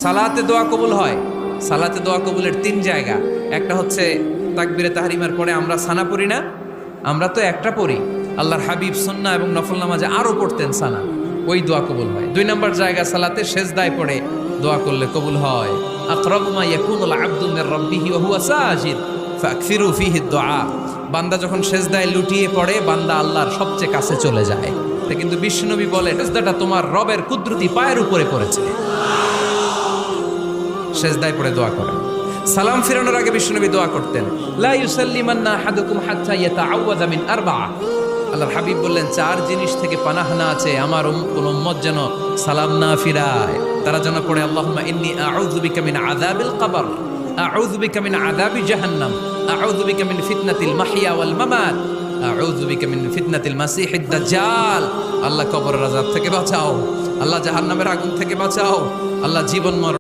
সালাতে দোয়া কবুল হয়। সালাতে দোয়া কবুলের তিন জায়গা। একটা হচ্ছে তাকবীরে তাহরিমার পরে আমরা সানা পড়ি না, আমরা তো একটা পড়ি, আল্লাহর হাবিব সুন্নাহ এবং নফল নামাজে আরো পড়তেন সানা, ওই দোয়া কবুল হয়। দুই নম্বর জায়গা সালাতে সেজদায় পড়ে দোয়া করলে কবুল হয়। আকরাবু মা ইয়াকুনুল আবদু মির রাব্বিহি ওয়া হুয়া সাজিদ ফাকসিরু ফীহি দুআ। বান্দা যখন সেজদায় লুটিয়ে পড়ে বান্দা আল্লাহর সবচেয়ে কাছে চলে যায়। তা কিন্তু বিশ্বনবী বলে সেজদাটা তোমার রবের কুদরতি পায়ের উপরে পড়েছে। সেজদায় পড়ে দোয়া করেন। সালাম ফিরানোর আগে বিশ্বনবী দোয়া করতেন, লা ইউসাল্লিমান্না আহাদুকুম হাত্তা ইয়াতাআওয়াযা মিন আরবা'a। আল্লাহর হাবিব বললেন, চার জিনিস থেকে পানাহ না আছে আমার কোন উম্মত যেন সালাম না ফিরায়। তারা যেন পড়ে, আল্লাহুম্মা ইন্নী আউযু বিকা মিন আযাবিল কবর, আউযু বিকা মিন আযাবি জাহান্নাম, আউযু বিকা মিন ফিতনাতিল মাহইয়া ওয়াল মামাত, আউযু বিকা মিন ফিতনাতিল মাসিহিদ দাজ্জাল। আল্লাহ কবরের আযাব থেকে বাঁচাও, আল্লাহ জাহান্নামের আগুন থেকে বাঁচাও, আল্লাহ জীবন